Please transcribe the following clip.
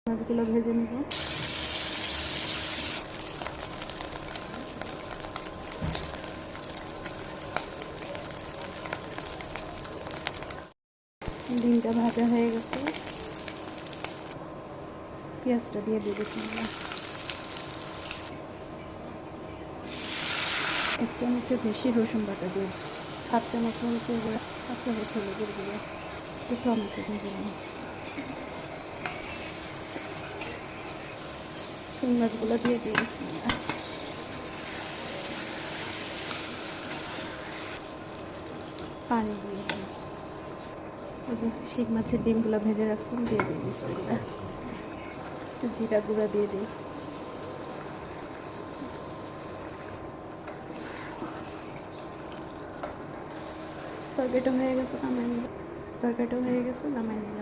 মাছগুলো ভেজে নেব। ডিমটা ভাজা হয়ে গেছে, পেঁয়াজটা দিয়ে দিয়েছি। এক চামচের বেশি রসুন বাটা দিয়ে, হাফ চামচ মরিচের গুঁড়া, হাফ চামচ হলুদের গুঁড়া, একটু টমেটো ভেজে নিই। শিং মাছগুলো দিয়ে দিয়েছি। পানি দিয়ে দিই। শিং মাছের ডিমগুলো ভেজে রাখছিলাম, দিয়ে দিই বিসমিল্লাহ। একটু জিরা গুঁড়া দিয়ে দিই। তরকারিটা হয়ে গেছে, নামাই নিব।